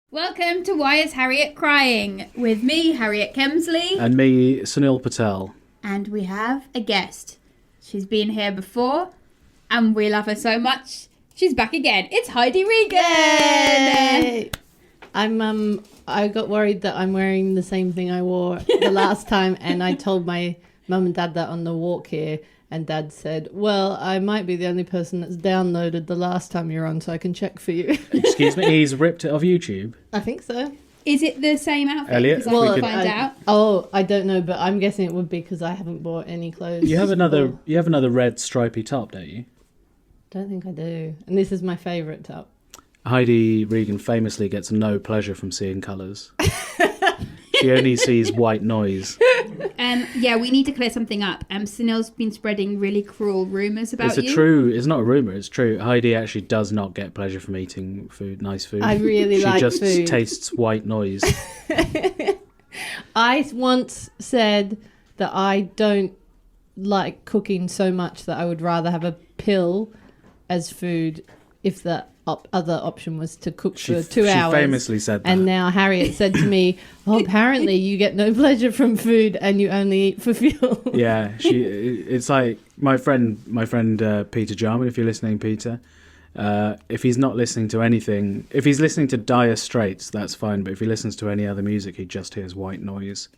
Welcome to Why Is Harriet Crying? With me, Harriet KEMSLEY. And me, SUNIL PATEL. And we have a guest. She's been here before, and we love her so much. She's back again. It's Heidi Regan! Yay! I got worried that I'm wearing the same thing I wore the last time, and I told my mum and dad that on the walk here, and Dad said, well, I might be the only person that's downloaded the last time you're on, so I can check for you. Excuse me, he's ripped it off YouTube. I think so. Is it the same outfit? Elliot, Because I can find out. Oh, I don't know, but I'm guessing it would be because I haven't bought any clothes. You have another red stripy top, don't you? Don't think I do. And this is my favourite top. Heidi Regan famously gets no pleasure from seeing colours. She only sees white noise. Yeah, we need to clear something up. SUNIL's been spreading really cruel rumours about you. It's not a rumour, it's true. Heidi actually does not get pleasure from eating food, nice food. I really like food. She just tastes white noise. I once said that I don't like cooking so much that I would rather have a pill as food if the other option was to cook for 2 hours. She famously said that. And now Harriet said to me, well, apparently you get no pleasure from food and you only eat for fuel. Yeah, it's like my friend Peter Jarman, if you're listening, Peter, if he's not listening to anything, if he's listening to Dire Straits, that's fine, but if he listens to any other music, he just hears white noise.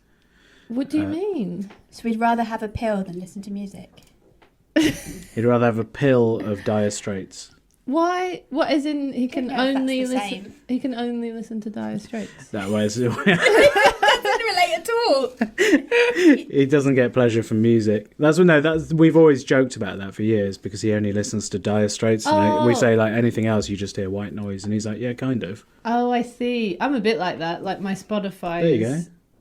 What do you mean? So we'd rather have a pill than listen to music. He'd rather have a pill of Dire Straits. Why? What is in? He can only listen. Same. He can only listen to Dire Straits. That way, That doesn't relate at all. he doesn't get pleasure from music. We've always joked about that for years because he only listens to Dire Straits. And we say like anything else, you just hear white noise, and he's like, yeah, kind of. Oh, I see. I'm a bit like that. Like my Spotify. There you go.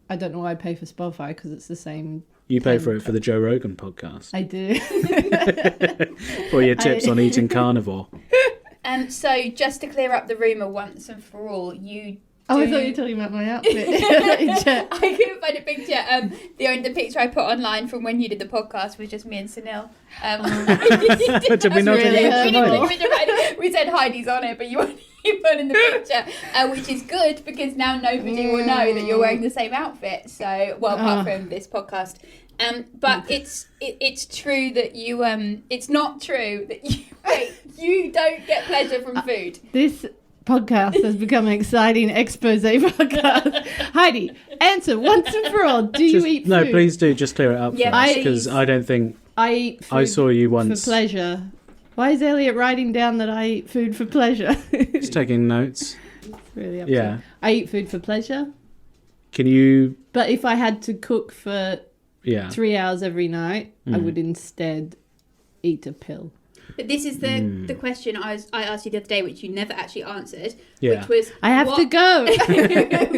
I don't know why I pay for Spotify because it's the same. You pay for it for the Joe Rogan podcast. I do. For your tips on eating carnivore. So just to clear up the rumour once and for all, you I thought you were talking about my outfit. I couldn't find a picture. The picture I put online from when you did the podcast was just me and SUNIL. Did we not really We said Heidi's on it, but you weren't put in the picture, which is good because now nobody will know that you're wearing the same outfit. So, well, apart from this podcast. But it's true that you it's not true that you don't get pleasure from food. This podcast has become an exciting expose podcast. Heidi, answer once and for all. Do you eat food? No, please do. Just clear it up for us, because I don't think I eat food I saw you once for pleasure. Why is Elliot writing down that I eat food for pleasure? Just taking notes. It's really up to you. I eat food for pleasure. Can you? But if I had to cook for 3 hours every night, I would instead eat a pill. But this is the question I asked you the other day, which you never actually answered, Yeah. which was... I have to go!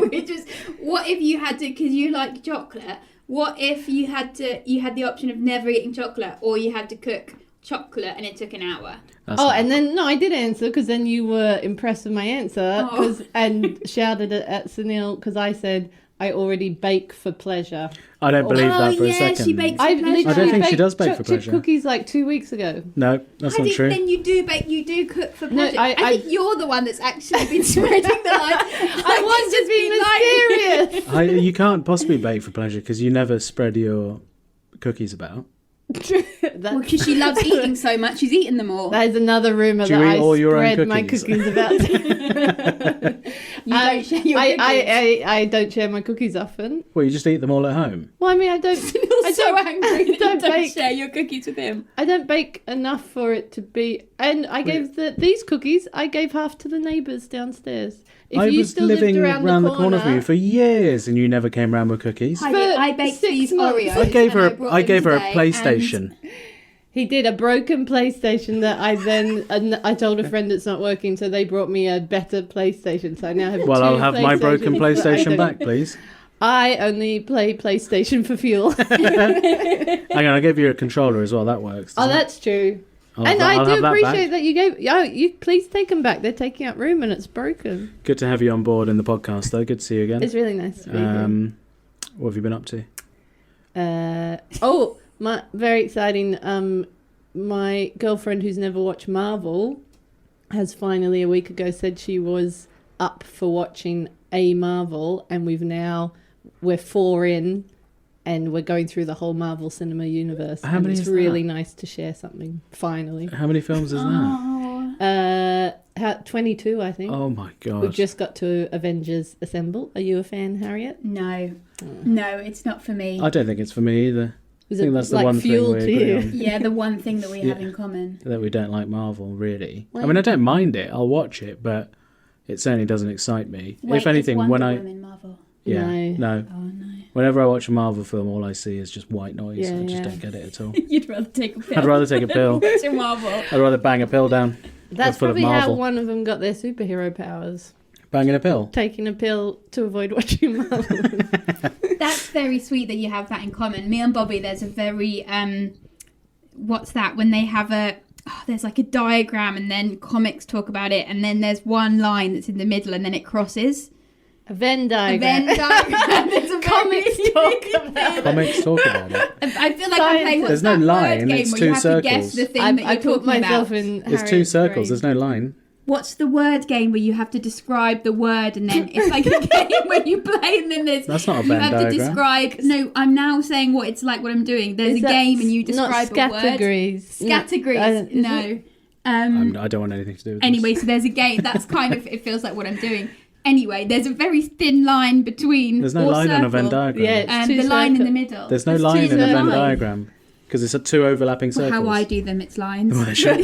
Which is, what if you had to, because you like chocolate, what if you had the option of never eating chocolate, or you had to cook chocolate and it took an hour? And then, no, I did answer, because then you were impressed with my answer, and shouted at SUNIL, because I said... I already bake for pleasure. I don't believe that for a second. She bakes for pleasure. I don't think she does bake for pleasure. Chip cookies like 2 weeks ago. No, that's not true. Then you do bake, you do cook for pleasure. No, I think you're the one that's actually been spreading the lie. I want to be mysterious. You can't possibly bake for pleasure because you never spread your cookies about. Because she loves eating so much, she's eaten them all. That is another rumour that I spread my cookies about. You don't share your cookies. I don't share my cookies often. Well, you just eat them all at home. Well, I mean, I don't. I'm so angry that you don't share your cookies with him. I don't bake enough for it to be. And I gave these cookies. I gave half to the neighbours downstairs. I was living around the corner from you for years, and you never came round with cookies. I baked these Oreos. I gave her a PlayStation. He did a broken PlayStation that I told a friend it's not working, so they brought me a better PlayStation. So I now have I'll have my broken PlayStation back, please. I only play PlayStation for fuel. Hang on, I gave you a controller as well. That works. That's true. I do appreciate that you gave. You please take them back. They're taking up room and it's broken. Good to have you on board in the podcast, though. Good to see you again. It's really nice to be here. What have you been up to? My very exciting. My girlfriend who's never watched Marvel has finally a week ago said she was up for watching a Marvel, and we're 4 in, and we're going through the whole Marvel Cinema Universe. How many it's is really that? nice to share something, finally. How many films is that? 22, I think. Oh my god. We've just got to Avengers Assemble. Are you a fan, Harriet? No, it's not for me. I don't think it's for me either. Is I think it that's the like one thing fuel we to agree you? on. Yeah, the one thing that we have Yeah. in common. That we don't like Marvel, really. Well- I mean, I don't mind it. I'll watch it, but it certainly doesn't excite me. Wait, if anything, is when Wonder I Woman Marvel? yeah no. Oh no. Whenever I watch a Marvel film, all I see is just white noise. Yeah, I just yeah. don't get it at all. You'd rather take a pill. I'd rather take a pill. Watch a Marvel. I'd rather bang a pill down. That's full of probably how Marvel. one of them got their superhero powers. Banging a pill. Taking a pill to avoid watching Marvel. That's very sweet that you have that in common. Me and Bobby, there's a very what's that? When they have there's like a diagram, and then comics talk about it, and then there's one line that's in the middle, and then it crosses. A Venn A diagram. Venn diagram. There's a Comics talk about it. Comics talk about it. I feel like I'm playing There's what's no that line, word game it's where two you have to guess circles. the thing that I you're put talking myself about. in It's two Harriet's circles. brain. There's no line. What's the word game where you have to describe the word, and then it's like a game where you play, and then there's That's not a you Venn have to diagram. describe. No, I'm now saying what it's like. What I'm doing. There's Is a that game, and you not describe a word. categories? Categories. Is No. it? I don't want anything to do with Anyway, this. so there's a game. That's kind of, it feels like what I'm doing. Anyway, there's a very thin line between. There's no or line in a Venn circle, diagram. Yeah, it's and two the line in the circles. middle. There's no There's line two in a Venn lines. diagram because it's two overlapping circles. How I do them, it's lines. Well, there should be.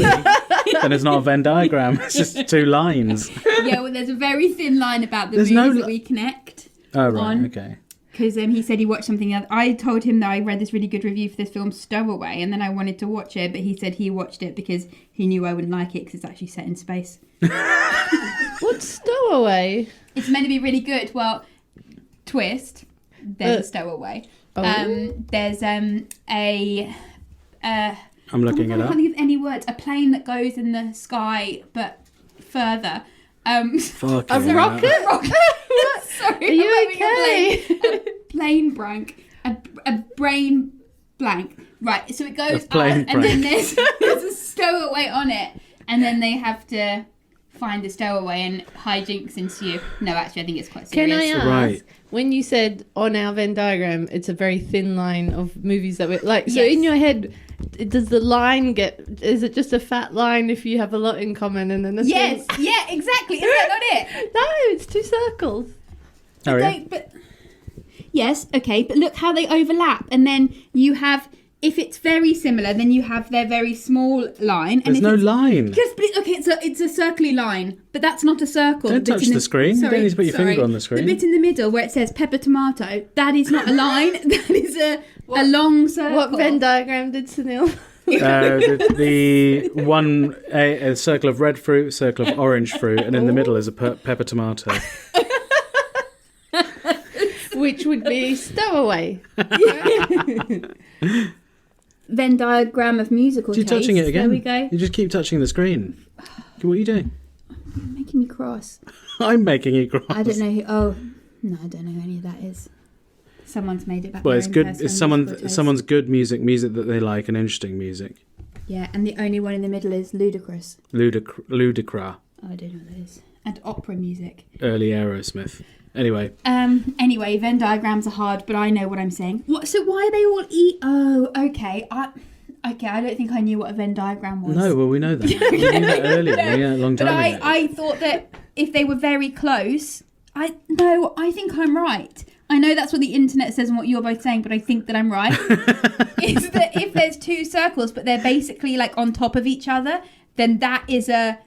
Then it's not a Venn diagram. It's just two lines. Yeah, well, there's a very thin line about the There's movies no that we connect. Oh right, On. okay. Because he said he watched something else. I told him that I read this really good review for this film Stowaway, and then I wanted to watch it, but he said he watched it because he knew I wouldn't like it because it's actually set in space. What's Stowaway? It's meant to be really good. Well, twist. There's a stowaway. Oh. There's I'm looking it I up. can't think of any words. A plane that goes in the sky, but further. Fucking A hell. rocket? Sorry, Are you I'm having okay? a plane blank. A brain blank. Right, so it goes up, plane and then blank. there's a stowaway on it, and then they have to find the stowaway, and hijinks ensue. No, actually, I think it's quite serious. Can I ask, Right. when you said on our Venn diagram, it's a very thin line of movies that we like. So Yes. in your head, does the line is it just a fat line if you have a lot in common and then a Yes, thin- yeah, exactly. Is that not it? No, it's two circles. Harriet? But yes, okay, but look how they overlap, and then you have, if it's very similar, then you have their very small line. And There's if no it's, line. Yes, but it's a circly line, but that's not a circle. Don't The bit touch in the screen. You don't need to put your sorry. finger on the screen. The bit in the middle where it says pepper tomato, that is not a line. That is a long circle. What Venn diagram did Sunil? The one a circle of red fruit, circle of orange fruit, and in the middle is a pepper tomato. Which would be Stowaway. Venn diagram of musical You're taste. touching it again. There we go. You just keep touching the screen. What are you doing? You're making me cross. I'm making you cross. I don't know who. Oh, no, I don't know who any of that is. Someone's made it back. Well, their it's own good. personal It's musical taste. someone's good music that they like, and interesting music. Yeah, and the only one in the middle is ludicrous. Ludicra, Oh, I don't know what that is. And opera music. early Aerosmith. Anyway, Anyway, Venn diagrams are hard, but I know what I'm saying. What? So why are they all Oh, okay. I don't think I knew what a Venn diagram was. no, well we know that. We knew that earlier. Yeah, a long But time ago. I thought that if they were very close, I think I'm right. I know that's what the internet says and what you're both saying, but I think that I'm right. Is that if there's two circles, but they're basically like on top of each other, then that is a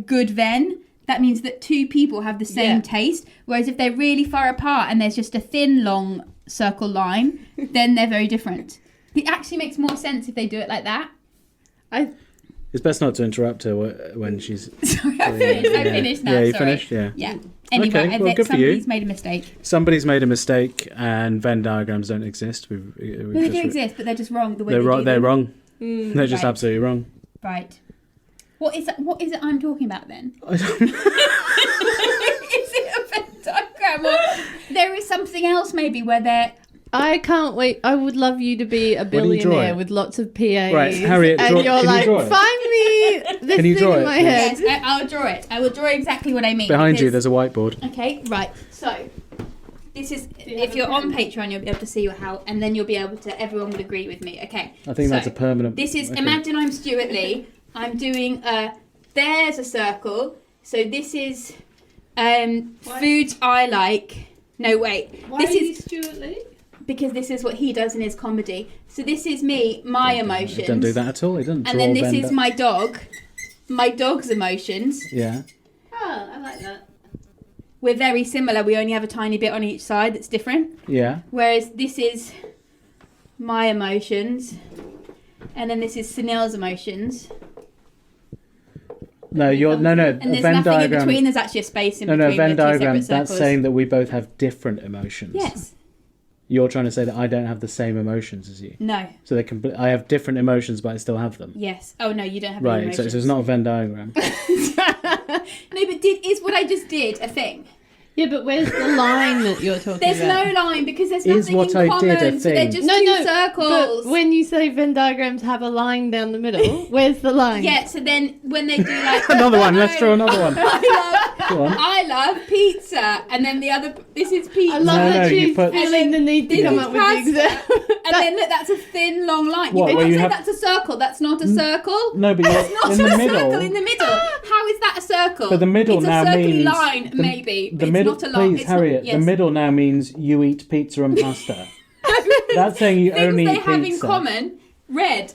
good Venn. That means that two people have the same taste. Whereas if they're really far apart and there's just a thin, long circle line, then they're very different. It actually makes more sense if they do it like that. It's best not to interrupt her when she's. Sorry, I finished now. Yeah, you sorry. finished. Yeah. Yeah. Anyway, Okay, well, good for you. somebody's made a mistake. Somebody's made a mistake, and Venn diagrams don't exist. Well, they do exist, but they're just wrong. The way They're they wrong. do They're them. wrong. They're just Right. absolutely wrong. Right. What is it I'm talking about then? I don't know. Is it a Venn diagram? Or there is something else maybe where they're... I can't wait. I would love you to be a do you draw billionaire it? with lots of PAs. Right, Harriet, and can you're you like, draw it? find me this Can you thing draw in it, my please? head. Yes, I'll draw it. I will draw exactly what I mean. Behind you, because- there's a whiteboard. Okay, right. So, this is you if have you're a on pen? Patreon, you'll be able to see how, and then you'll be able to. Everyone will agree with me. Okay. I think that's so a permanent. This is. okay. Imagine I'm Stuart Lee. I'm doing a. There's a circle. So this is, foods I like. No wait. Why this are you is Stuart Lee? because this is what he does in his comedy. So this is me, my emotions. It doesn't do that at all. It doesn't. And draw then this Venn is my dog. My dog's emotions. Yeah. Oh, I like that. We're very similar. We only have a tiny bit on each side that's different. Yeah. Whereas this is my emotions, and then this is Sunil's emotions. No, you're no. And A there's Venn nothing diagram. in between. There's actually a space in No, between. Venn the two diagram. separate That's circles. saying that we both have different emotions. Yes. You're trying to say that I don't have the same emotions as you. No. So they can. I have different emotions, but I still have them. Yes. Oh no, you don't have any Right. emotions. So it's not a Venn diagram. No, but is what I just did a thing? Yeah, but where's the line that you're talking There's about? no line because there's Is nothing what in I common. did a So they're thing? just two circles. But when you say Venn diagrams have a line down the middle, where's the line? Yeah. So then when they do like Another one. Let's draw another one. Go on. I love pizza, and then the other. This is pizza. I love No, that you she's put- feeling the need to This come is up with the pasta. example. And then look, that's a thin, long line. What, You where can't you say have- that's a circle. That's not a circle. No, but That's you're not in a the middle. circle in the middle. How is that a circle? But the middle it's now a circly means line, the, maybe. The but middle, it's not a line. please, It's not- Harriet. yes. The middle now means you eat pizza and pasta. That's saying you Things only they eat have pizza. in common. Red.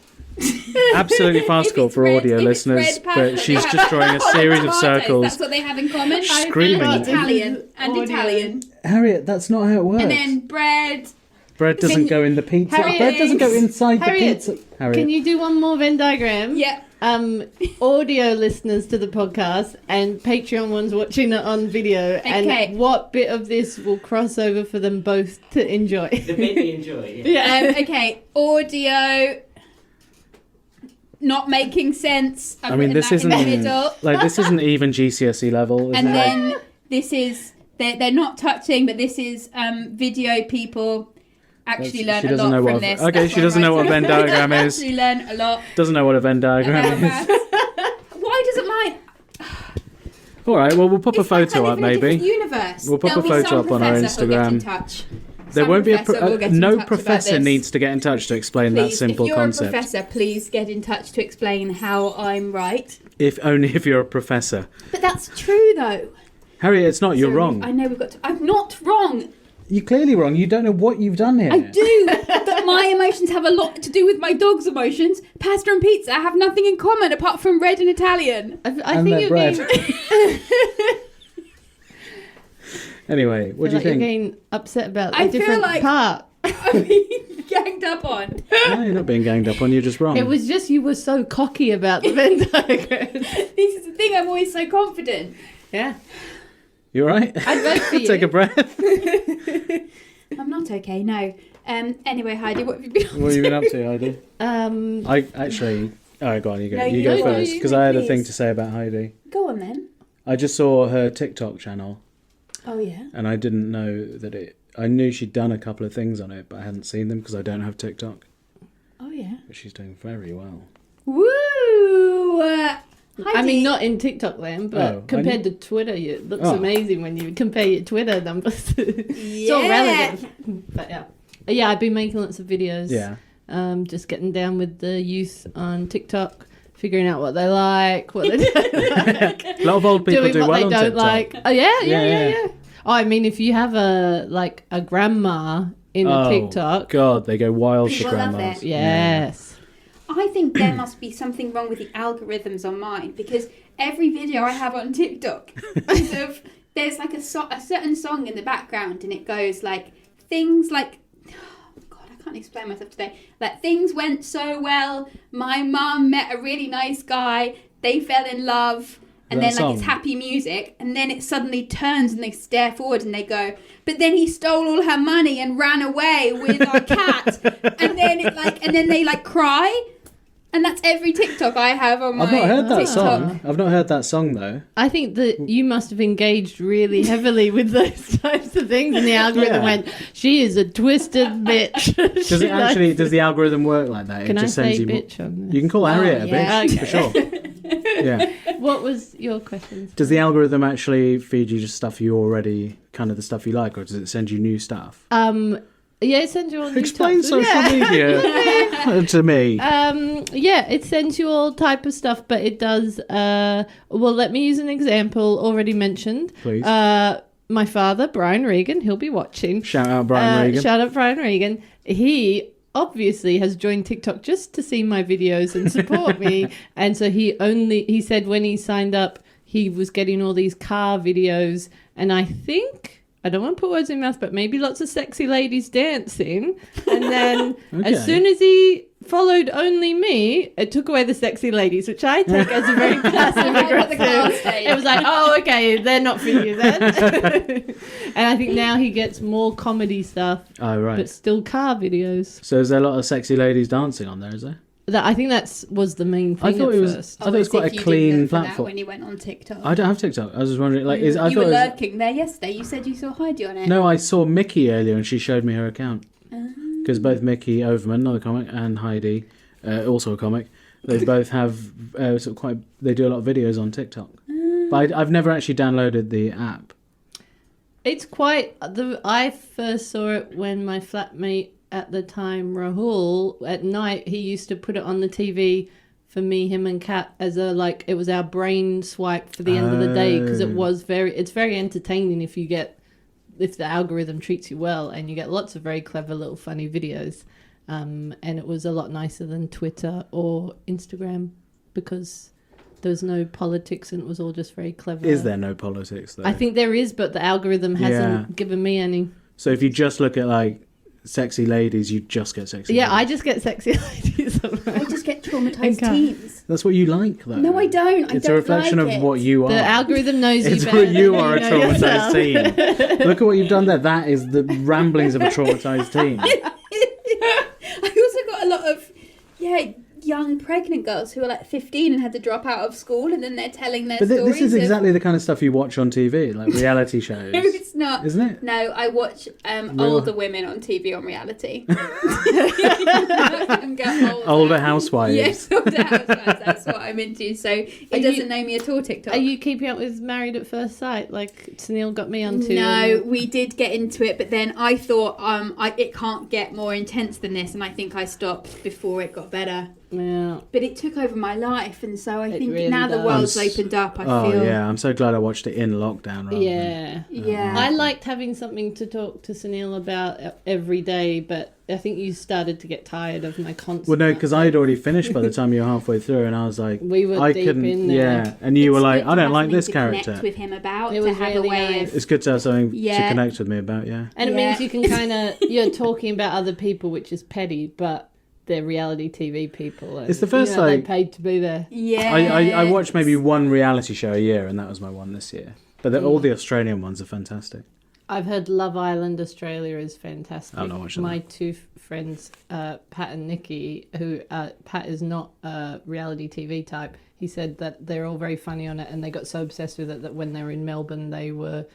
Absolutely farcical If for it's audio red, if it's listeners, red pasta, but she's they just drawing a series of tomatoes, circles. That's what they have in common. Screaming. And This Italian. is And audio. Italian. Harriet, that's not how it works. And then bread. Bread doesn't go in the pizza. Harriet, Bread doesn't go inside Harriet, the pizza. Harriet. Can you do one more Venn diagram? Yeah. Audio listeners to the podcast and Patreon ones watching it on video. Okay. And what bit of this will cross over for them both to enjoy? The bit we enjoy. Yeah. Yeah. Okay. Audio. Not making sense. I've I mean, written this that isn't in the middle. like this isn't even GCSE level. Is And it? then this is they're not touching, but this is video people actually That's- learn she a doesn't lot know from what- this. okay, That's she doesn't know what a I'm Venn writing. diagram is. Actually learn a lot Doesn't know what a Venn diagram about is. maths. Why doesn't mine? All right, well, we'll pop a It's like I photo live up in a different maybe. universe. We'll pop There'll a be photo some up on our professor who'll get in Instagram. touch. There Some won't be a professor will get in no touch about professor this. needs to get in touch to explain that Please, simple if you're concept. a professor, please get in touch to explain how I'm right. If only if you're a professor. But that's true, though. Harriet, it's not. You're Sorry, wrong. I know we've got to. I'm not wrong. You're clearly wrong. You don't know what you've done here. I do. But my emotions have a lot to do with my dog's emotions. Pasta and pizza have nothing in common apart from red and Italian. I And think their you're bread. being, Anyway, what do you you're think? getting upset about I a feel different like- part. I'm being ganged up on. No, you're not being ganged up on. You're just wrong. It was just you were so cocky about the Venn diagram. This is the thing. I'm always so confident. Yeah. You all right? I'd vote for you. Take a breath. I'm not okay. No. Anyway, Heidi, what have you been up What have you been to? up to, Heidi? Um, I actually. All right, go on. You go. No, you you go go. first You because go, I had a please. thing to say about Heidi. Go on then. I just saw her TikTok channel, Oh yeah. and I didn't know that it. I knew she'd done a couple of things on it, but I hadn't seen them because I don't have TikTok. Oh yeah. But she's doing very well. Woo! I Heidi. mean, not in TikTok land, but Oh, I compared to Twitter, it looks Oh. amazing when you compare your Twitter numbers. It's Yeah. all relative. But yeah. Yeah, I've been making lots of videos. Yeah. Just getting down with the youth on TikTok, figuring out what they like, what they don't like. A lot of old people doing do what well they on don't TikTok. like. Oh yeah. Yeah. Oh, I mean, if you have a grandma in a Oh, TikTok, God, they go wild for People love grandmas. it. yes. I think there must be something wrong with the algorithms on mine because every video I have on TikTok is of there's like a certain song in the background and it goes like things like oh God, I can't explain myself today. Like things went so well. My mum met a really nice guy. They fell in love. And That then like it's song? happy music, and then it suddenly turns and they stare forward and they go, but then he stole all her money and ran away with our cat. And then they like cry. And that's every TikTok I have on my I've not heard that TikTok. song. I've not heard that song though. I think that you must have engaged really heavily with those types of things, and the algorithm Yeah. went, "She is a twisted bitch." Does it actually? Does the algorithm work like that? Can it I just say sends you. bitch on this? You can call Oh, Harriet a yeah. bitch Okay. for sure. Yeah. What was your question? Does the algorithm actually feed you just stuff you already, kind of the stuff you like, or does it send you new stuff? Yeah, it sends you all new Explain types of- social media to me. Yeah, it sends you all type of stuff, but it does. Well, let me use an example already mentioned. Please. My father, Brian Regan, he'll be watching. Shout out Brian Regan. Shout out Brian Regan. He obviously has joined TikTok just to see my videos and support me, and so he said when he signed up, he was getting all these car videos, and I think. I don't want to put words in your mouth, but maybe lots of sexy ladies dancing. And then as soon as he followed only me, it took away the sexy ladies, which I take as a very passive aggressive. It was like, oh, okay, they're not for you then. And I think now he gets more comedy stuff, Oh, right. but still car videos. So is there a lot of sexy ladies dancing on there, is there? I think was the main thing. I thought it was. first. I thought it was quite a clean platform. platform. When you went on TikTok, I don't have TikTok. I was just wondering, like, you thought were it was, lurking there yesterday. You said you saw Heidi on it. No, I saw Mickey earlier, and she showed me her account because both Mickey Overman, another comic, and Heidi, also a comic, they both have sort of quite. They do a lot of videos on TikTok, but I've never actually downloaded the app. It's quite. I first saw it when my flatmate at the time, Rahul, at night, he used to put it on the TV for me, him and Kat as it was our brain swipe for the end of the day, because it's very entertaining if the algorithm treats you well, and you get lots of very clever little funny videos. And it was a lot nicer than Twitter or Instagram because there was no politics and it was all just very clever. Is there no politics though? I think there is, but the algorithm hasn't given me any. So if you just look at like sexy ladies, you just get sexy ladies. I just get sexy ladies. I just get traumatised teens. That's what you like, though. No, I don't. It's a reflection of what you are. The algorithm knows you it's better. what you are, a than you know traumatised yourself. teen. Look at what you've done there. That is the ramblings of a traumatised teen. I also got a lot of young pregnant girls who are like 15 and had to drop out of school, and then they're telling their stories. This is exactly the kind of stuff you watch on TV, like reality shows. No, it's not. Isn't it? No, I watch older women on TV on reality. Older housewives. Yes, older housewives. That's what I'm into. So it doesn't know me at all, TikTok. Are you keeping up with Married at First Sight, like Sunil got me onto? No, we did get into it, but then I thought it can't get more intense than this, and I think I stopped before it got better. Yeah. But it took over my life, and so I think really now the does. world's opened up, I Oh feel... yeah, I'm so glad I watched it in lockdown. Rather Yeah. Yeah. I liked having something to talk to Sunil about every day, but I think you started to get tired of my constant... Well, no, because I had already finished by the time you were halfway through, and I was like... We were I deep couldn't, in there. Yeah, and you were It's like, good I to don't have like something this to character. connect with him about, It to was have really a way nice. of... It's good to have something to Yeah. connect with me about, yeah. And it Yeah. means you can kind of... You're talking about other people, which is petty, but they're reality TV people. And, It's the first, they like- paid to be there. Yeah. I watched maybe one reality show a year, and that was my one this year. But all the Australian ones are fantastic. I've heard Love Island Australia is fantastic. I'm not watching My that. two friends, Pat and Nikki, who Pat is not a reality TV type. He said that they're all very funny on it, and they got so obsessed with it that when they were in Melbourne, they were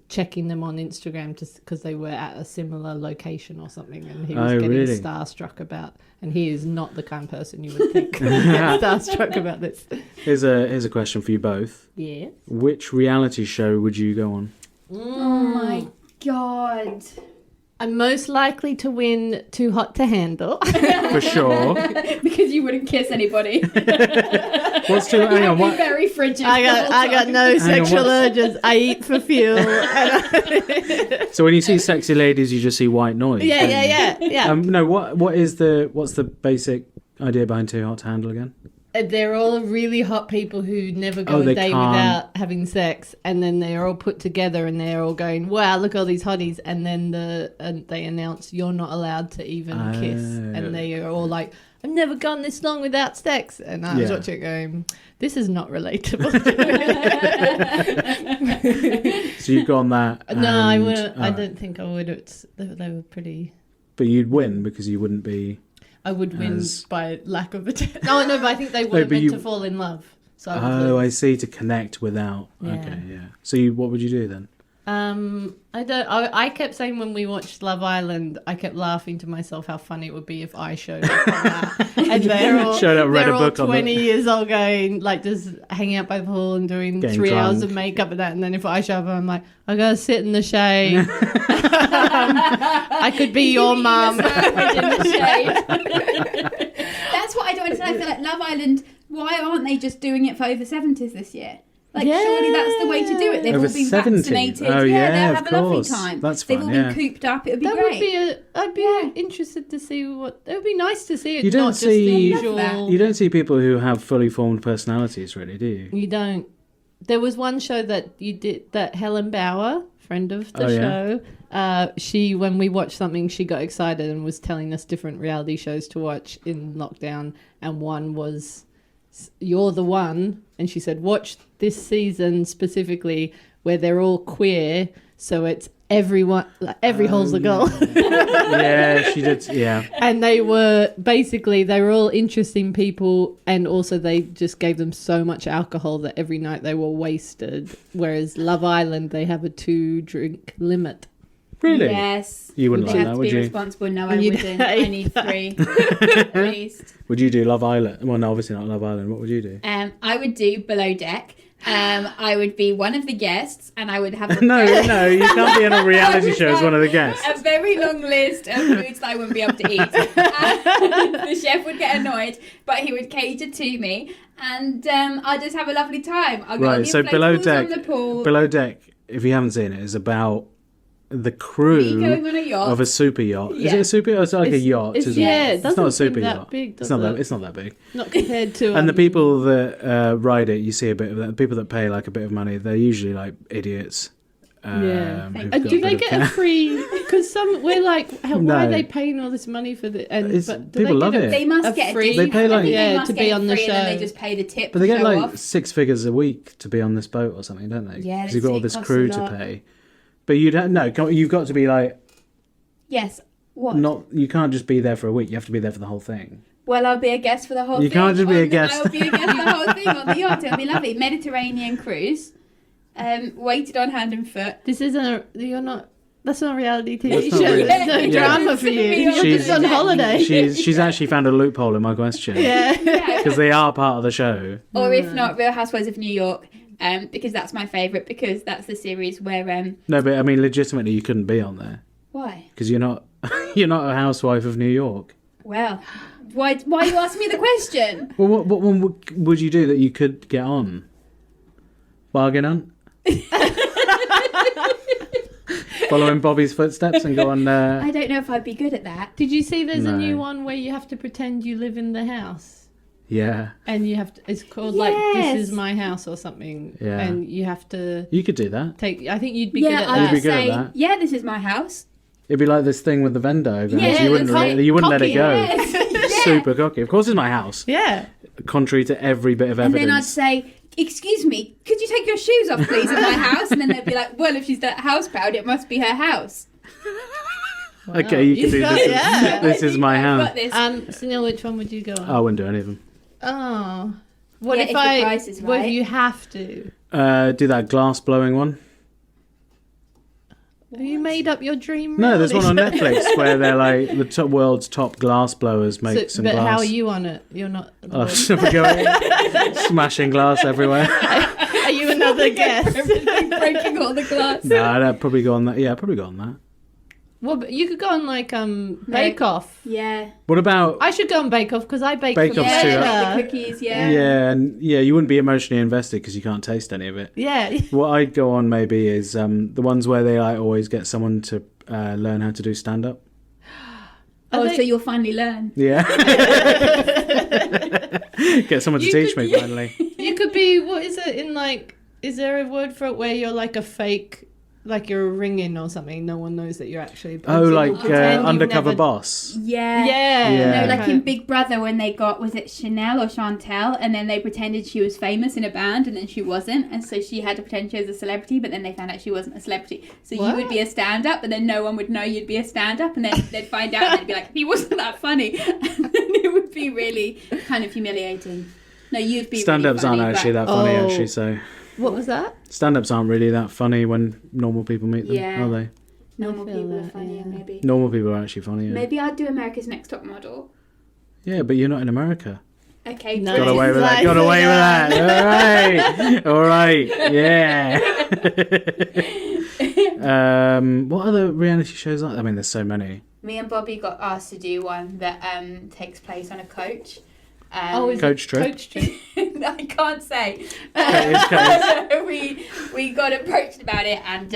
checking them on Instagram because they were at a similar location or something, and he was getting really? starstruck about. And he is not the kind of person you would think would get starstruck about this. Here's a question for you both. Yeah. Which reality show would you go on? Oh my God. I'm most likely to win Too Hot to Handle. For sure. Because you wouldn't kiss anybody. What's too? Hang on, You'd be what? very frigid. I got no sexual what's- urges. I eat for fuel. So when you see sexy ladies, you just see white noise. Yeah. No, what's the basic idea behind Too Hot to Handle again? They're all really hot people who never go they a day can't. without having sex, and then they're all put together and they're all going, "Wow, look at all these hotties!" And then they announce you're not allowed to even kiss, and they are all like, "I've never gone this long without sex," and I was watching it going, "This is not relatable." So you've gone that. No, I and- wouldn't. I alright. don't think I would. They were pretty. But you'd win because you wouldn't be. I would win As- by lack of attention. No, but I think they were but meant you- to fall in love. So I would Oh, lose. I see. To connect without. Yeah. Okay, yeah. So what would you do then? I don't. I kept saying when we watched Love Island, I kept laughing to myself how funny it would be if I showed up on that. And they're all, Showed up, read a book 20 on it. years old, going like just hanging out by the pool and doing Getting 3 hours drunk. of makeup and that. And then if I show up, I'm like, I gotta sit in the shade. I could be your mum. That's what I don't understand. I feel like Love Island. Why aren't they just doing it for over 70s this year? Like, surely that's the way to do it. They've Over all been 70? vaccinated. Oh, yeah, they'll of have a lovely course. time. That's They've fun, all been cooped up. It would be That great. would be I'd be interested to see what. It would be nice to see it. You don't not just see- the usual. You don't see people who have fully formed personalities, really, do you? You don't. There was one show that you did that Helen Bauer, friend of the show, she, when we watched something, she got excited and was telling us different reality shows to watch in lockdown. And one was You're the One. And she said, watch this season specifically where they're all queer. So it's everyone, like every hole's a girl. Yeah, she did. Yeah. And they were all interesting people, and also they just gave them so much alcohol that every night they were wasted. Whereas Love Island, they have a 2-drink limit. Really? Yes. You wouldn't They like have that, to would be you? responsible. No, I You'd wouldn't. I hate need 3 at least. Would you do Love Island? Well, no, obviously not Love Island. What would you do? I would do Below Deck. I would be one of the guests, and I would have No, you can't be in a reality show as one of the guests. a very long list of foods that I wouldn't be able to eat. And the chef would get annoyed, but he would cater to me, and I'd just have a lovely time. I'll go on Right, the so Below inflatables Deck, on the pool. Below Deck, if you haven't seen it, is about the Me crew going on a yacht. of a super yacht. Is Yeah. it a super yacht? It's like a yacht, isn't yeah, it? it It's not a doesn't super seem that yacht. big, It's does not it? that. It's not that big. Not compared to... And the people that ride it, you see a bit of that. The people that pay like a bit of money, they're usually like idiots. Yeah. who've And got do a they bit of get a cash. free... Because why No. are they paying all this money for the... And, It's- but do people they love get it. They must a get free- a They pay, like- Yeah, must to get be it on the free, and then show. they just pay the tip. But they to get show like off. 6 figures a week to be on this boat or something, don't they? Yeah, Because you've got all it this costs crew a to lot. pay. But you don't. No, you've got to be like Yes. What? not. You can't just be there for a week. You have to be there for the whole thing. Well, I'll be a guest for the whole You thing. can't just be a guest. I'll be a guest for the whole thing on the yacht. It'll be lovely. Mediterranean cruise. Waited on hand and foot. This isn't... You're not... That's not a reality TV That's not show. really- There's no Yeah. drama for you. You're She's- just on holiday. She's actually found a loophole in my question. Yeah. Yeah. Because they are part of the show. Or if not, Real Housewives of New York. Because that's my favourite. Because that's the series where No, but I mean, legitimately, you couldn't be on there why? because you're not. You're not a housewife of New York. Well, why are you asking me the question? Well, what one would you do that you could get on? Bargain hunt? Following Bobby's footsteps and go on. I don't know if I'd be good at that. Did you see there's a No. new one where you have to pretend you live in the house? Yeah, And you have to... It's called like Yes. This Is My House or something. Yeah. And you have to you could do that. take... I think you'd be good Yeah, at I that. You'd would be good at say, that. yeah, this is my house. It'd be like this thing with the vendor over Yeah, there. You wouldn't. it's You wouldn't let it cocky, go. Yes. Yeah. Super cocky. Of course, it's my house. Yeah. Contrary to every bit of And evidence. then I'd say, excuse me, could you take your shoes off, please, in my house? And then they'd be like, well, if she's that house proud, it must be her house. Okay, you can You've do got- this. yeah. This is my I've house. got this. Sunil, which one would you go on? I wouldn't do any of them. Oh. What Yeah, if if the I... price is What if right. you have to? Do that glass blowing one. Have you made up your dream? No, there's one on reality show? Netflix where they're like the world's top glass blowers make some but glass. how are you on it? You're not... Oh, so we're going smashing glass everywhere. Are you another guest? Breaking all the glass. No, I'd probably go on that. Yeah, I'd probably go on that. Well, but you could go on like Bake Off. Yeah. What about? I should go on Bake Off because I bake Bake for Off's Yeah, too, like pleasure. the cookies, yeah. Yeah, and you wouldn't be emotionally invested because you can't taste any of it. Yeah. What I'd go on maybe is the ones where they like always get someone to learn how to do stand up. Oh, Are they- so you'll finally learn. Yeah. Get someone to You teach could- me finally. You could be, what is it in like, is there a word for it where you're like a fake, like you're a ring-in or something, no one knows that you're actually... Oh, so like you'll pretend you've undercover never- boss. Yeah. Yeah. Yeah. No, like Okay. in Big Brother when they got, was it Chanel or Chantel? And then they pretended she was famous in a band and then she wasn't. And so she had to pretend she was a celebrity, but then they found out she wasn't a celebrity. So What? you would be a stand-up, but then no one would know you'd be a stand-up. And then they'd find out and they'd be like, he wasn't that funny. And then it would be really kind of humiliating. No, you'd be Stand-ups really funny, aren't actually but that funny, Oh. actually, so... What was that? Stand-ups aren't really that funny when normal people meet them, Yeah. are they? Normal I feel people are that, funnier, yeah. maybe. Normal people are actually funnier. Maybe I'd do America's Next Top Model. Yeah, but you're not in America. Okay, No. Got away with that. Nice. Got away with that. All right. Yeah. What other reality shows are there? I mean, there's so many. Me and Bobby got asked to do one that takes place on a coach. Is Coach it trip. Coach trip. I can't say. we got approached about it, and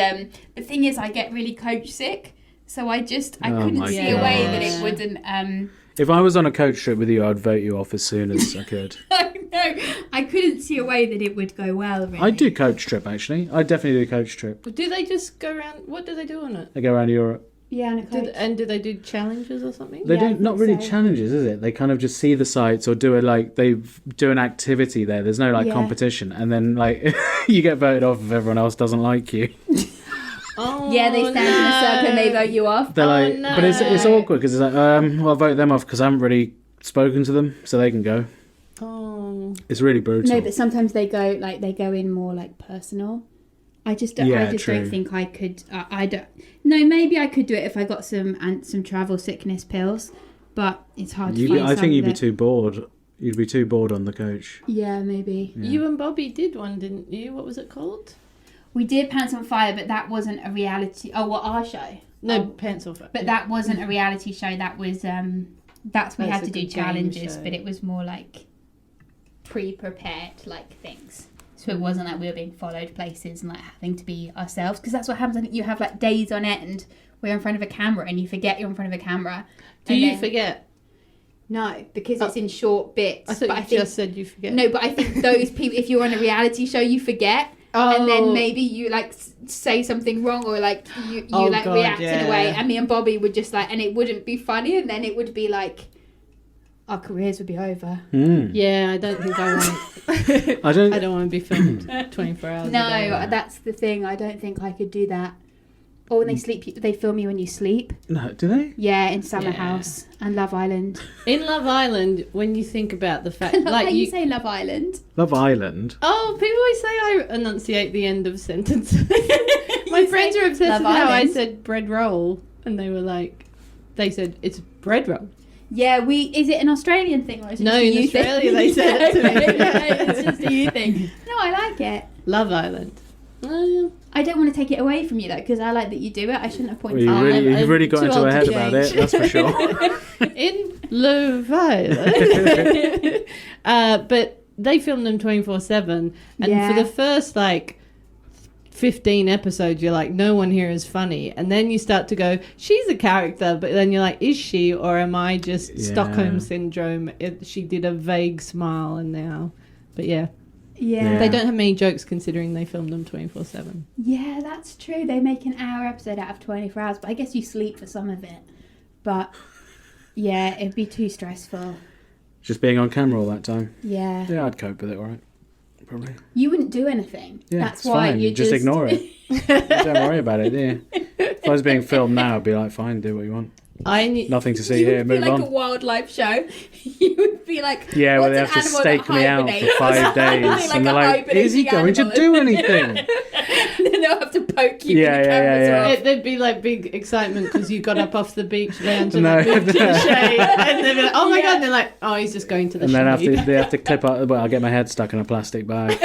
the thing is, I get really coach sick, so I couldn't my see a way God. that it wouldn't. If I was on a coach trip with you, I'd vote you off as soon as I could. No, I couldn't see a way that it would go well. Really. I'd do coach trip, actually. I'd definitely do coach trip. Do they just go around? What do they do on it? They go around Europe. Yeah, on a coach. Do they do challenges or something? They Yeah, I don't, not think really so. challenges, is it? They kind of just see the sites or do they do an activity there. There's no Yeah. competition, and then you get voted off if everyone else doesn't like you. Oh, Yeah, they stand in a circle and they vote you off. They're no. but it's awkward because it's like, well, I'll vote them off because I haven't really spoken to them, so they can go. Oh. It's really brutal. No, but sometimes they go in more like personal. I just Yeah, don't true. think I could. I don't. No, maybe I could do it if I got some travel sickness pills, but it's hard to find. I think you'd be that- too bored. You'd be too bored on the coach. Yeah, maybe. Yeah. You and Bobby did one, didn't you? What was it called? We did Pants on Fire, but that wasn't a reality. Oh, what, our show? No, Oh, Pants Off. but that wasn't a reality show. That was that's we That's had a to do good game challenges, show. but it was more like pre-prepared like things. So it wasn't like we were being followed places and like having to be ourselves, because that's what happens. I think you have like days on end where you're in front of a camera and you forget you're in front of a camera. Do And you then- forget? No, because it's in short bits. I thought but you I think, just said you forget. no, but I think those people, if you're on a reality show, you forget. And then Oh. maybe you like say something wrong, or like you Oh, like God, react in yeah. a way, and me and Bobby would just like, and it wouldn't be funny, and then it would be like our careers would be over. Yeah, I don't think I want. I don't. I don't want to be filmed 24 hours. No, a day. that's the thing. I don't think I could do that. Or when they sleep, they film you when you sleep. No, do they? Yeah, in Summer Yeah. House and Love Island. In Love Island, when you think about the fact, I love how like you say Love Island. Love Island. oh, people always say I enunciate the end of sentences. My You friends say are obsessed Love with how I Island. said bread roll, and they were like, they said it's bread roll. Yeah, is it an Australian thing or is it No, just a in you Australia thing? they said it to me. It's just a you thing. No, I like it. Love Island. Oh, I don't want to take it away from you though, because I like that you do it. I shouldn't have Well, pointed you out. really, I'm you've really got too into old a to head about it. change. That's for sure. yeah. In Love Island. But they filmed them 24/7, and Yeah. for the first 15 episodes, you're like, no one here is funny, and then you start to go, she's a character, but then you're like, is she, or am I just Yeah. Stockholm syndrome? She did a vague smile, and now, but yeah, Yeah. they don't have many jokes considering they filmed them 24/7. Yeah, that's true. They make an hour episode out of 24 hours, but I guess you sleep for some of it. But yeah, it'd be too stressful. Just being on camera all that time. Yeah. Yeah, I'd cope with it, all right. Probably. You wouldn't do anything. Yeah, That's it's why fine. you Just ignore it. Don't worry about it, do you? If I was being filmed now, I'd be like, fine, do what you want. Nothing to see You here, would be move like on. a wildlife show. You would be like, Yeah, well, what's they an have to animal that stake me out for hibernates? 5 days. Like And they're a like, is he hibernating going to animal. do anything? And then they'll have to poke you Yeah, when the yeah, cameras yeah, are yeah. off. There'd be like big excitement because you got up off the beach down to No. the big shade, and they'd be like, "Oh my Yeah. god!" And they're like, "Oh, he's just going to the And then shade." they have to clip out, well, I'll get my head stuck in a plastic bag.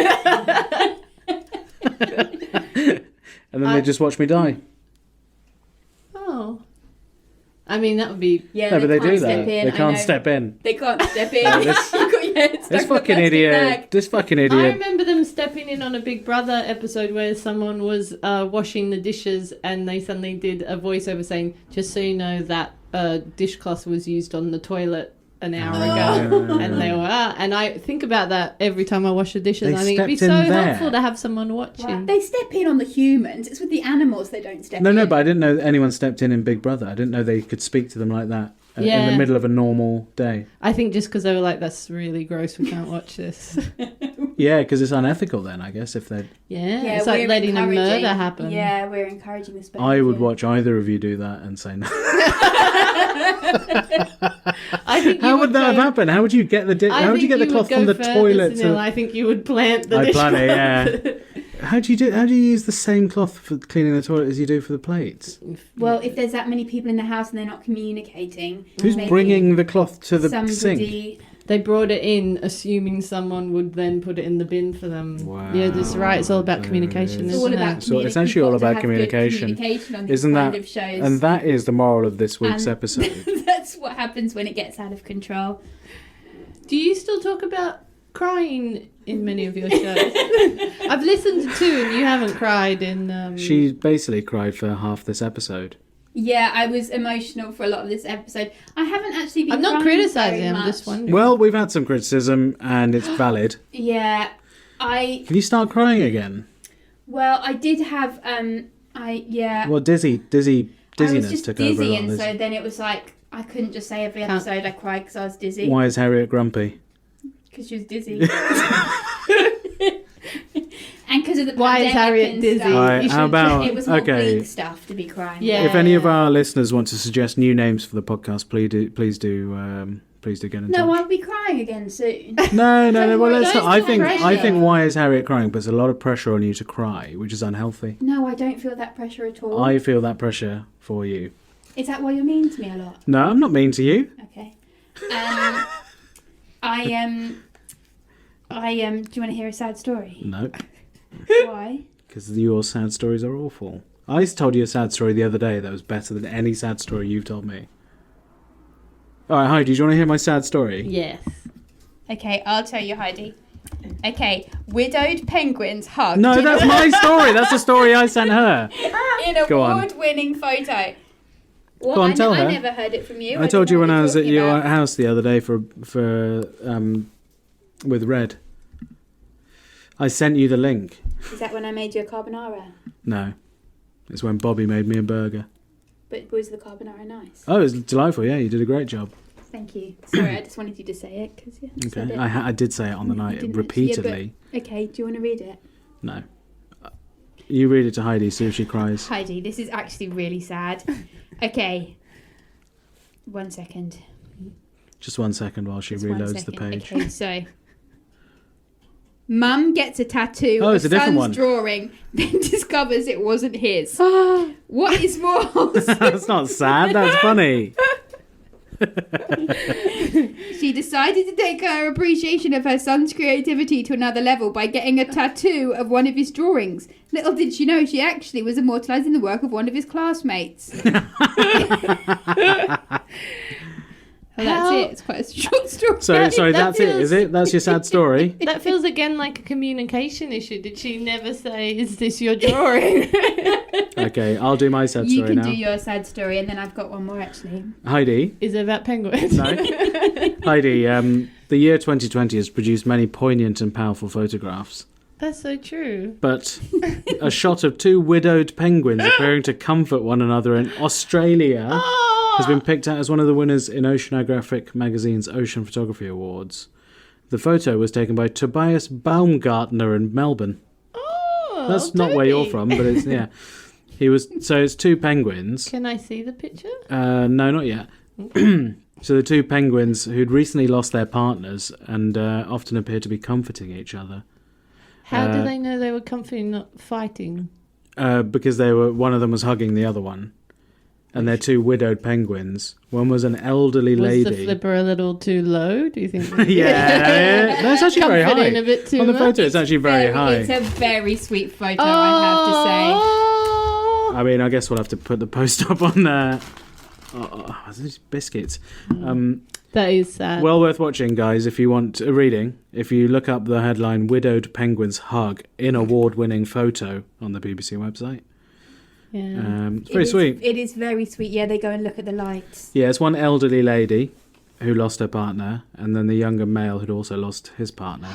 And then they just watch me die. Oh, I mean that would be. Yeah, No, but they do can't that. step in, They I can't know. step in. They can't step in. Oh, this- You got your head stuck This in a fucking plastic idiot. bag. This fucking I idiot. remember them stepping in on a Big Brother episode where someone was washing the dishes, and they suddenly did a voiceover saying, "Just so you know that dishcloth was used on the toilet an hour ago," and they were. And I think about that every time I wash the dishes. They And I think it'd be stepped so in there. helpful to have someone watching. Right. They step in on the humans. It's with the animals they don't step No, in. no, but I didn't know that anyone stepped in Big Brother. I didn't know they could speak to them like that in Yeah. the middle of a normal day. I think just because they were like, "That's really gross. We can't watch this." Yeah, because it's unethical then, I guess, if they're... Yeah, it's like letting a murder happen. Yeah, we're encouraging this behaviour. I would watch either of you do that and say no. I think How would that have happened? How would you get the how would you get the cloth from the toilet to... I think you would plant the I'd dishcloth. plan it, yeah. How do you use the same cloth for cleaning the toilet as you do for the plates? Well, if there's that many people in the house and they're not communicating... Who's bringing the cloth to the somebody... sink? They brought it in, assuming someone would then put it in the bin for them. Wow. Yeah, that's right. It's all about communication, It's all isn't about it? So it's actually all about communication. On these Isn't kind that? of shows. And that is the moral of this week's And episode. That's what happens when it gets out of control. Do you still talk about crying in many of your shows? I've listened to 2 and you haven't cried in... She basically cried for half this episode. Yeah, I was emotional for a lot of this episode. I haven't actually been I'm not crying criticising, very I'm much. just wondering. Well, we've had some criticism and it's valid. Yeah, Can you start crying again? Well, I did have... Well, dizziness I was just took over a dizzy, lot and of this. so then it was like, I couldn't just say every episode I cried because I was dizzy. Why is Harriet grumpy? Because she was dizzy. And because of the Why is pandemic Harriet and dizzy? stuff. Right, You how should- about... It was more okay. bleak stuff to be crying. Yeah. If any of our listeners want to suggest new names for the podcast, please do get in touch. No, I'll be crying again soon. No. Well, let's Don't not. I feel think pressure. Why is Harriet crying puts a lot of pressure on you to cry, which is unhealthy. No, I don't feel that pressure at all. I feel that pressure for you. Is that why you're mean to me a lot? No, I'm not mean to you. Okay. Do you want to hear a sad story? No, Why? because your sad stories are awful. I told you a sad story the other day that was better than any sad story you've told me. All right, Heidi, do you want to hear my sad story? Yes. Okay, I'll tell you, Heidi. Okay, widowed penguins hug. No, that's my story. That's the story I sent her. In a Go on. award-winning photo. What? Go on, tell her. I never heard it from you. I told you when I was at your your house the other day for with Red. I sent you the link. Is that when I made you a carbonara? No, it's when Bobby made me a burger. But was the carbonara nice? Oh, it was delightful. Yeah, you did a great job. Thank you. Sorry, I just wanted you to say it because you said Okay, it. I did say it on the You night didn't repeatedly. Okay, do you want to read it? No, you read it to Heidi. See if she cries. Heidi, this is actually really sad. Okay. 1 second. Just 1 second while she Just 1 reloads the second. page. Okay, so Mum gets a tattoo Oh, of it's a different son's one. drawing, then discovers it wasn't his. What is more wholesome? That's not sad. That's funny. She decided to take her appreciation of her son's creativity to another level by getting a tattoo of one of his drawings. Little did she know she actually was immortalising the work of one of his classmates. Well, that's How- it. It's quite a short story. So sorry, that that's it. feels- Is it? That's your sad story. That feels again like a communication issue. Did she never say, "Is this your drawing"? Okay, I'll do my sad You story can now. do your sad story, and then I've got one more actually. Heidi. Is it about penguins? No. Heidi, the year 2020 has produced many poignant and powerful photographs. That's so true. But a shot of 2 widowed penguins appearing to comfort one another in Australia has been picked out as one of the winners in Oceanographic magazine's Ocean Photography Awards. The photo was taken by Tobias Baumgartner in Melbourne. Oh, That's not where you're Toby. from, but it's, yeah. So it's 2 penguins. Can I see the picture? No, not yet. So the 2 penguins who'd recently lost their partners and often appear to be comforting each other. How do they know they were comforting, not fighting? Because one of them was hugging the other one. And they're 2 widowed penguins. One was an elderly Was lady. the flipper a little too low, do you think? Yeah, that's actually very high. Comforting a bit too On the much? photo, it's actually very high. It's a very sweet photo, I have to say. Oh! I mean, I guess we'll have to put the post up on there. Oh, these biscuits. That is sad. Well worth watching, guys, if you want a reading. If you look up the headline, Widowed Penguins Hug in award-winning photo on the BBC website. yeah. It's very sweet. It is very sweet. Yeah, they go and look at the lights. Yeah, it's one elderly lady who lost her partner, and then the younger male who'd also lost his partner.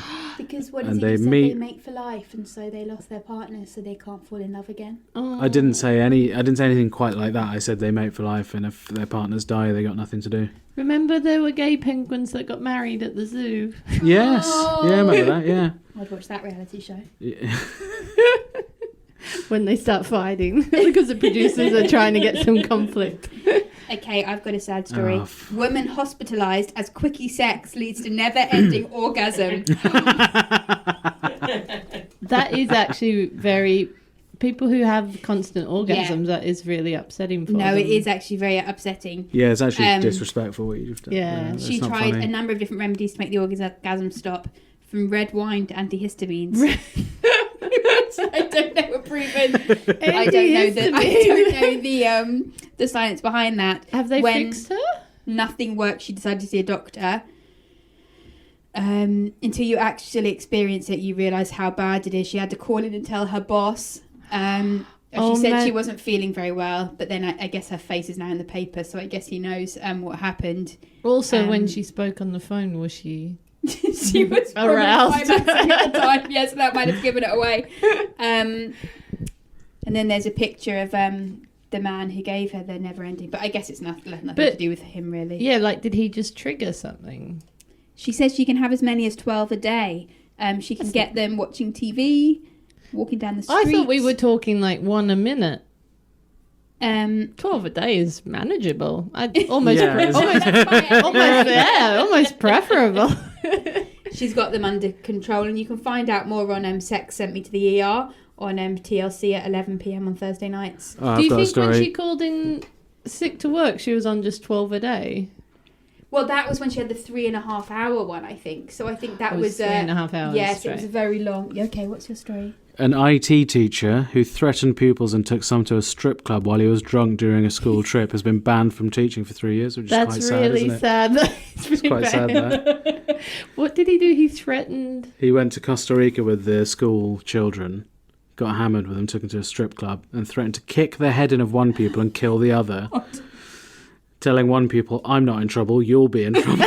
Because what is And it they you said? meet- They mate for life, and so they lost their partner, so they can't fall in love again. I didn't say anything quite like that. I said they mate for life, and if their partners die, they got nothing to do. Remember there were gay penguins that got married at the zoo? Yes, yeah, I remember that. Yeah. I'd watch that reality show. Yeah. When they start fighting because the producers are trying to get some conflict. Okay, I've got a sad story. Oh, Woman hospitalised as quickie sex leads to never-ending orgasm. That is actually very... People who have constant orgasms, that is really upsetting for them. No, it is actually very upsetting. Yeah, it's actually disrespectful what you've done. Yeah. That's She not tried funny. a number of different remedies to make the orgasm stop, from red wine to antihistamines. I don't know what proven. I don't know the science behind that. Have they When fixed her? nothing worked, she decided to see a doctor. Until you actually experience it, you realise how bad it is. She had to call in and tell her boss. She said she wasn't feeling very well, but then I guess her face is now in the paper, so I guess he knows what happened. Also, when she spoke on the phone, was she... She was aroused climaxing at the time. Yes, that might have given it away. And then there's a picture of the man who gave her the never ending, but I guess it's nothing to do with him really. Yeah, like did he just trigger something? She says she can have as many as 12 a day. She can get them watching TV, walking down the street. I thought we were talking like 1 a minute. 12 12 a day is manageable. Almost preferable. She's got them under control, and you can find out more on Sex Sent Me to the ER on TLC at 11 p.m. on Thursday nights. Oh, Do you I've got a think story. when she called in sick to work, she was on just 12 a day? Well, that was when she had the 3.5 hour one, I think. So I think that was 3.5 hours. Yes, straight. it was a very long. Okay, what's your story? An IT teacher who threatened pupils and took some to a strip club while he was drunk during a school trip has been banned from teaching for 3 years, which is That's quite sad, really isn't it? sad. It's quite sad, that. What did he do? He threatened... He went to Costa Rica with the school children, got hammered with them, took them to a strip club, and threatened to kick the head in of one pupil and kill the other. What? Telling one pupil, "I'm not in trouble, you'll be in trouble."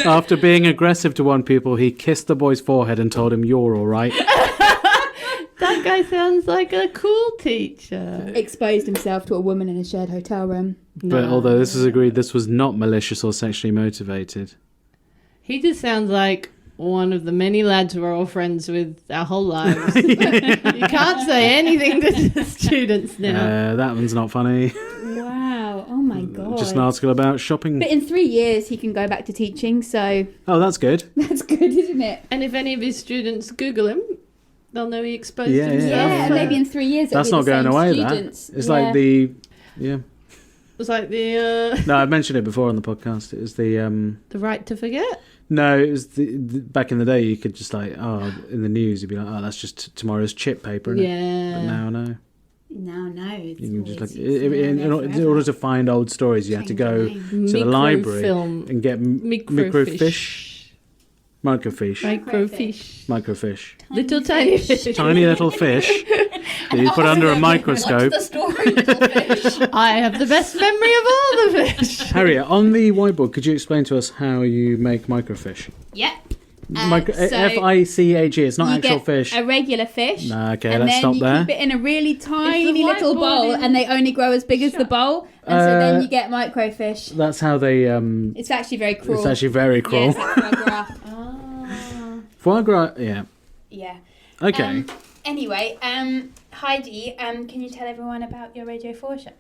After being aggressive to one pupil, he kissed the boy's forehead and told him, "You're all right." That guy sounds like a cool teacher. Exposed himself to a woman in a shared hotel room. But although this is agreed, this was not malicious or sexually motivated. He just sounds like one of the many lads we're all friends with our whole lives. You can't say anything to the students now. That one's not funny. Wow. Oh my God. Just an article about shopping. But in 3 years, he can go back to teaching, so Oh, that's good. that's good, isn't it? And if any of his students Google him, they'll know he exposed Yeah, himself. Yeah, and maybe in 3 years, it'll That's be not the going same away, students. that. It's like the... Yeah. It was like the No, I've mentioned it before on the podcast. It was the... right to forget. No, it was the back in the day, you could just like, in the news, you'd be like, that's just tomorrow's chip paper, isn't it? Yeah. But now, no. No, it's You can just always- like, it's in there order forever. to find old stories, you had to go Change to the library Microfilm. and get microfish. Microfish. Microfish. Little tiny fish. Tiny little fish that you put under a microscope. What's the story, little fish? I have the best memory of all the fish. Harriet, on the whiteboard, could you explain to us how you make microfish? Yep. F-I-C-H-E, it's not You actual get fish. a regular fish. Nah, okay, and let's then stop you there. keep it in a really tiny little whiteboard bowl, in- and they only grow as big as the bowl, and so then you get microfish. That's how they... It's actually very cruel. It's actually very cruel. Yeah, it's like foie gras. Foie gras, yeah. Yeah. Okay. Anyway, Heidi, can you tell everyone about your Radio 4 show?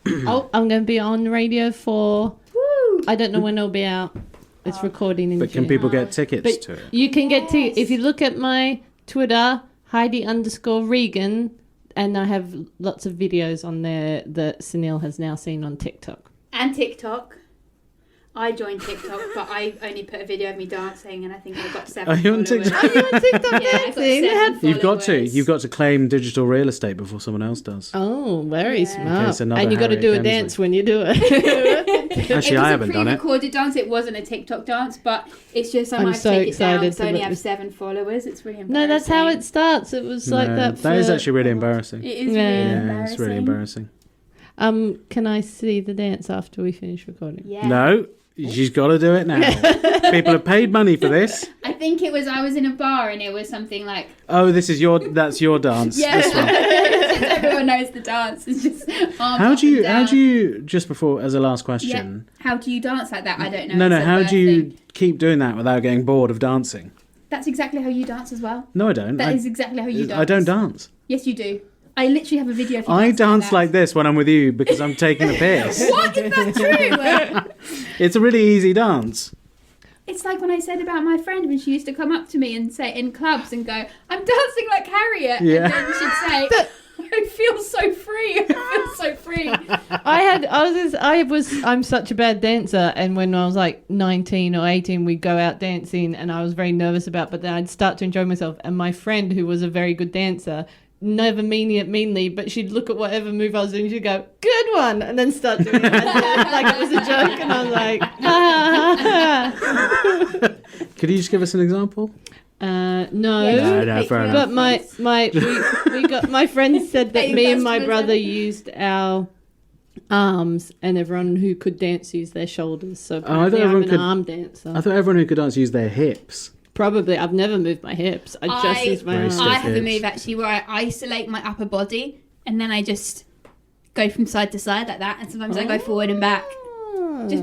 Oh, I'm going to be on Radio 4. Woo! I don't know when it'll be out. It's recording in But can June. people get tickets But to it? you can get to... If you look at my Twitter, Heidi_Regan, and I have lots of videos on there that Sunil has now seen on TikTok. And TikTok. I joined TikTok, but I only put a video of me dancing, and I think I got 7 Are you on followers. TikTok? Are you on TikTok Yeah, I got dancing? 7 You've got to. followers. You've got to claim digital real estate before someone else does. Oh, very Yeah. smart. Okay, it's another And you got to Harriet do a Kemsley. dance when you do it. Actually, I haven't done It was a it. pre-recorded dance. It wasn't a TikTok dance, but it's just I I'm might so take it down excited because to I only look have this- 7 followers. It's really embarrassing. No, that's how it starts. It was like No, that. that is for- actually really embarrassing. It is Yeah. really Yeah, embarrassing. it's really embarrassing. Can I see the dance after we finish recording? Yeah. No, She's got to do it now. People have paid money for this. I think I was in a bar and it was something like... Oh, that's your dance. Yeah, This one. everyone knows the dance. It's just How do you, just before, as a last question... How do you dance like that? I don't know. No, how do you keep doing that without getting bored of dancing? That's exactly how you dance as well. No, I don't. That is exactly how you dance. I don't dance. Yes, you do. I literally have a video of you I dancing dance like this when I'm with you because I'm taking the piss. What? Is that true? It's a really easy dance. It's like when I said about my friend when she used to come up to me and say in clubs and go, "I'm dancing like Harriet," Yeah. and then she'd say, "I feel so free. I feel so free." I'm such a bad dancer, and when I was like 19 or 18, we'd go out dancing, and I was very nervous but then I'd start to enjoy myself. And my friend, who was a very good dancer, never meaning it meanly, but she'd look at whatever move I was doing, she'd go, "Good one," and then start doing it like it was a joke, and I was like, ha. Could you just give us an example? No. No, fair enough. But my friend said that Hey, me and my customers. brother used our arms, and everyone who could dance used their shoulders. So I thought apparently I'm everyone an could- arm dancer. I thought everyone who could dance used their hips. Probably. I've never moved my hips. I just use my Very arms. stiff. I have a hips. move actually where I isolate my upper body and then I just go from side to side like that, and sometimes I go forward and back.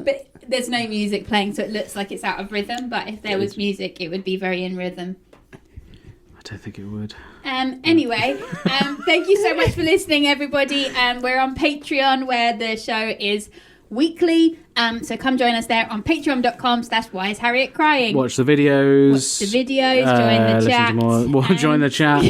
But there's no music playing, so it looks like it's out of rhythm. But if there was music, it would be very in rhythm. I don't think it would. Anyway, thank you so much for listening, everybody. We're on Patreon, where the show is weekly. So come join us there on patreon.com/Why Is Harriet Crying. Watch the videos. Join the listen chat. to more. Join the chat.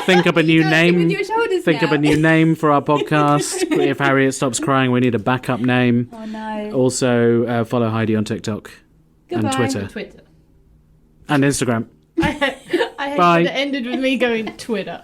think up a new You can't sit name. with your shoulders Think now. up a new name for our podcast. If Harriet stops crying, we need a backup name. Oh no. Also, follow Heidi on TikTok Goodbye. and Twitter Twitter. and Instagram. I hate Bye. that it ended with me going Twitter.